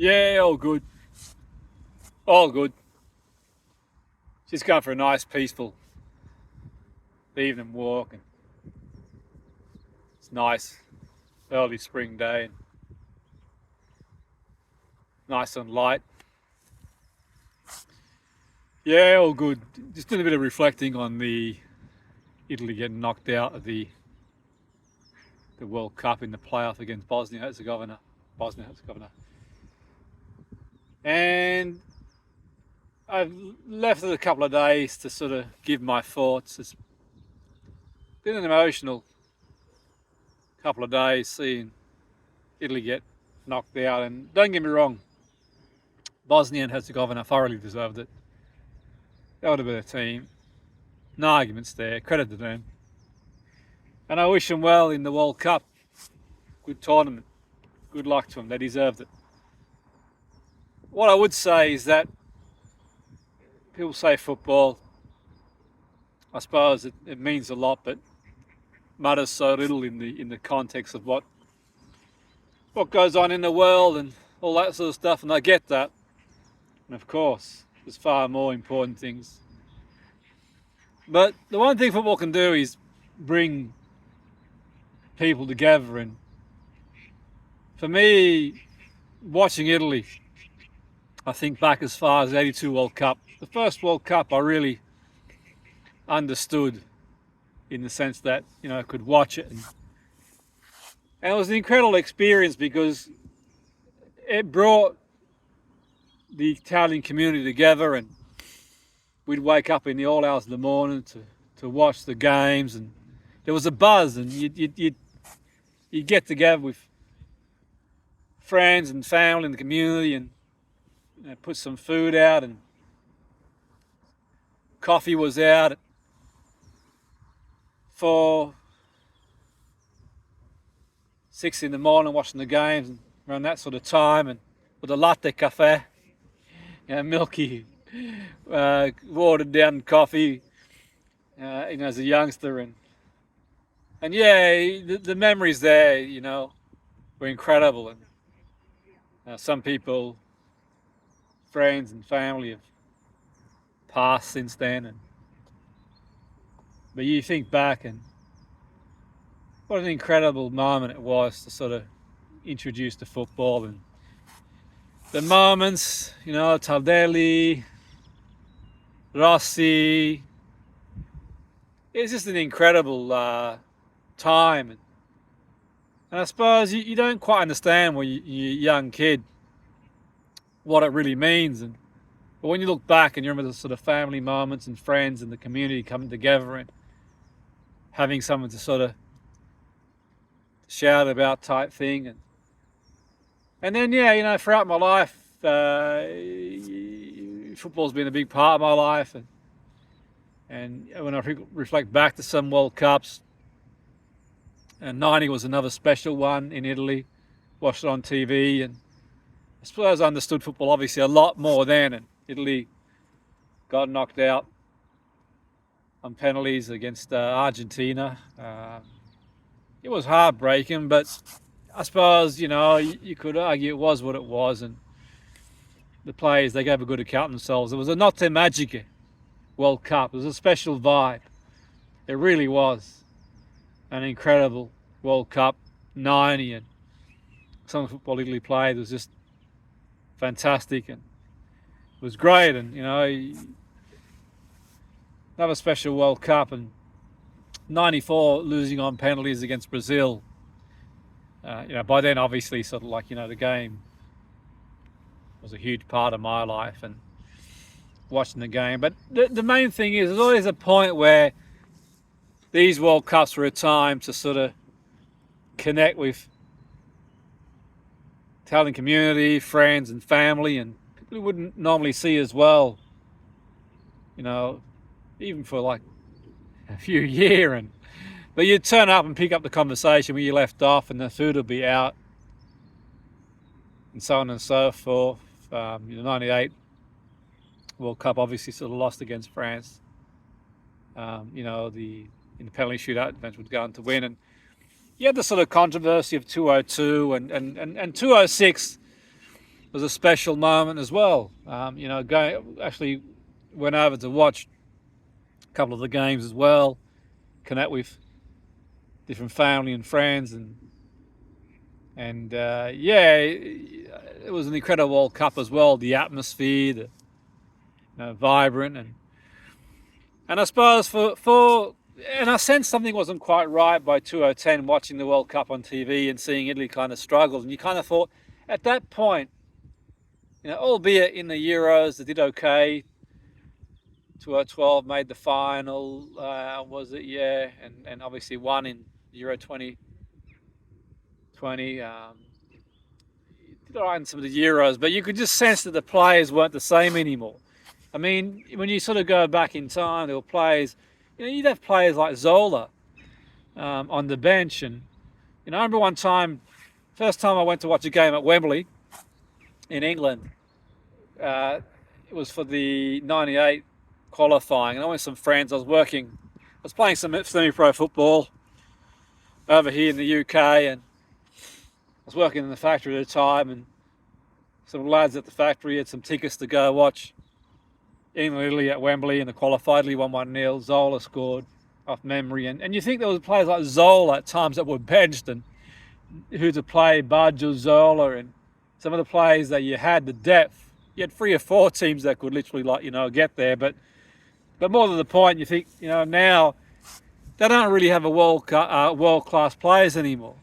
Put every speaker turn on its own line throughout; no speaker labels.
Yeah, all good. All good. Just going for a nice, peaceful evening walk, and it's nice, early spring day, and nice and light. Yeah, all good. Just doing a bit of reflecting on the Italy getting knocked out of the World Cup in the playoff against Bosnia-Herzegovina. Bosnia-Herzegovina. And I've left it a couple of days to sort of give my thoughts. It's been an emotional couple of days seeing Italy get knocked out. And don't get me wrong, Bosnia and Herzegovina thoroughly deserved it. They would have been a team. No arguments there. Credit to them. And I wish them well in the World Cup. Good tournament. Good luck to them. They deserved it. What I would say is that people say football. I suppose it means a lot, but matters so little in the context of what goes on in the world and all that sort of stuff. And I get that. And of course, there's far more important things. But the one thing football can do is bring people together. And for me, watching Italy, I think back as far as the '82 World Cup. The first World Cup I really understood in the sense that, I could watch it. And it was an incredible experience because it brought the Italian community together, and we'd wake up in the all hours of the morning to watch the games, and there was a buzz, and you'd get together with friends and family in the community and put some food out, and coffee was out for 6 in the morning watching the games and around that sort of time, and with a latte cafe, milky, watered down coffee, as a youngster, and yeah, the memories there, were incredible, and some people, friends and family, have passed since then, but you think back and what an incredible moment it was to sort of introduce to football, and the moments, Tardelli, Rossi. It's just an incredible time, and I suppose you don't quite understand when you're a young kid what it really means, but when you look back and you remember the sort of family moments and friends and the community coming together and having someone to sort of shout about type thing, and then throughout my life, football's been a big part of my life, and when I reflect back to some World Cups, and '90 was another special one in Italy. Watched it on TV, and I suppose I understood football obviously a lot more then, and Italy got knocked out on penalties against Argentina. It was heartbreaking, but I suppose, you could argue it was what it was, and the players, they gave a good account of themselves. It was a Notti Magiche World Cup. It was a special vibe. It really was an incredible World Cup, '90, and some of the football Italy played was just fantastic, and it was great, and, another special World Cup, and '94 losing on penalties against Brazil. By then, obviously, sort of like, the game was a huge part of my life and watching the game. But the main thing is, there's always a point where these World Cups were a time to sort of connect with Italian community, friends and family, and people who wouldn't normally see as well, even for like a few years, but you'd turn up and pick up the conversation where you left off, and the food would be out, and so on and so forth. '98 World Cup obviously sort of lost against France. In the penalty shootout, France would go on to win, and you had the sort of controversy of 202 and 206. was a special moment as well. Actually went over to watch a couple of the games as well, connect with different family and friends, and yeah, it was an incredible World Cup as well. The atmosphere, vibrant, and I suppose and I sensed something wasn't quite right by 2010 watching the World Cup on TV and seeing Italy kind of struggle, and you kind of thought at that point, albeit in the Euros they did okay. 2012 made the final, was it? Yeah, and obviously won in Euro 2020. Did all right in some of the Euros, but you could just sense that the players weren't the same anymore. I mean, when you sort of go back in time, there were players, you'd have players like Zola on the bench. And, I remember one time, first time I went to watch a game at Wembley in England, it was for the 98 qualifying. And I went with some friends. I was playing some semi-pro football over here in the UK, and I was working in the factory at the time, and some lads at the factory had some tickets to go watch England Italy at Wembley in the qualified. Italy won 1-0. Zola scored off memory, and you think there was players like Zola at times that were benched and who to play, Baggio, Zola, and some of the players that you had, the depth. You had 3 or 4 teams that could literally get there, but more to the point, you think now they don't really have a world-class players anymore.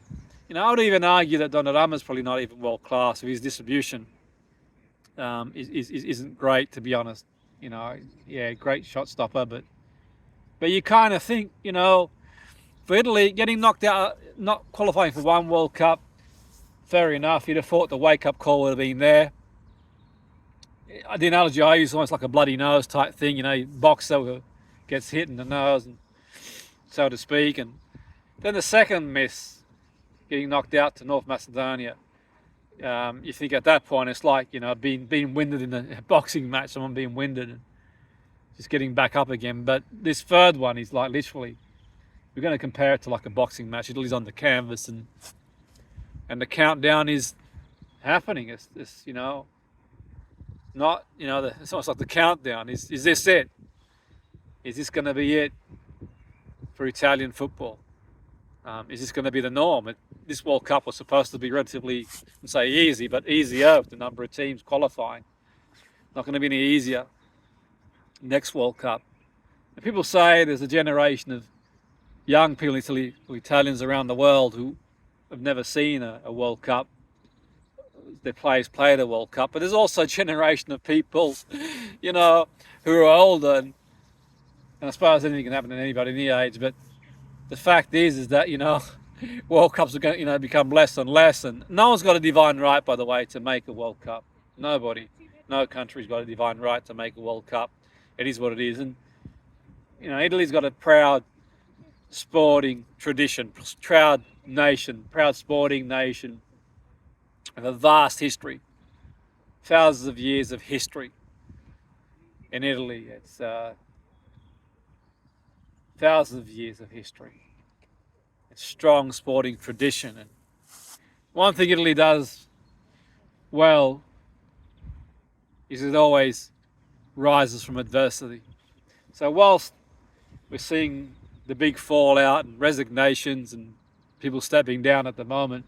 I would even argue that Donnarumma's probably not even world-class. If his distribution isn't great, to be honest. Great shot stopper, but you kind of think, for Italy, getting knocked out, not qualifying for one World Cup, fair enough. You'd have thought the wake-up call would have been there. The analogy I use is almost like a bloody nose type thing. Boxer gets hit in the nose, and so to speak. And then the second miss, getting knocked out to North Macedonia. You think at that point it's like being winded in a boxing match, someone being winded and just getting back up again. But this third one is like literally, we're going to compare it to like a boxing match. Italy's on the canvas, and the countdown is happening. It's not it's almost like the countdown. Is this it? Is this going to be it for Italian football? Is this going to be the norm? This World Cup was supposed to be relatively, I'd say easy, but easier with the number of teams qualifying. Not going to be any easier next World Cup. And people say there's a generation of young people, Italians around the world, who have never seen a World Cup. Their players played a World Cup, but there's also a generation of people, who are older, and I suppose anything can happen to anybody any age, but the fact is that, World Cups are going to, become less and less, and no one's got a divine right, by the way, to make a World Cup. Nobody. No country's got a divine right to make a World Cup. It is what it is. And, Italy's got a proud sporting tradition, proud sporting nation, with a vast history, thousands of years of history in Italy. It's thousands of years of history. It's strong sporting tradition. And one thing Italy does well is it always rises from adversity. So whilst we're seeing the big fallout and resignations and people stepping down at the moment,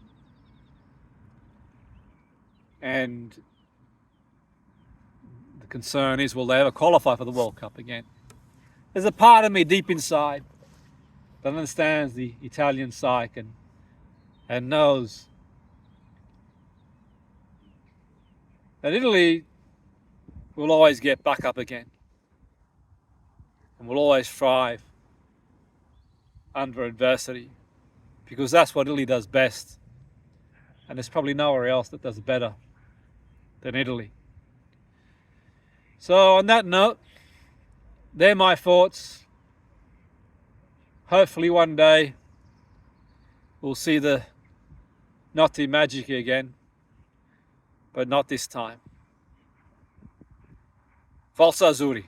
and the concern is, will they ever qualify for the World Cup again? There's a part of me deep inside that understands the Italian psyche and knows that Italy will always get back up again and will always thrive under adversity, because that's what Italy does best, and there's probably nowhere else that does better than Italy. So on that note, they're my thoughts. Hopefully one day we'll see the Notti Magiche again, but not this time. Forza Azzurri.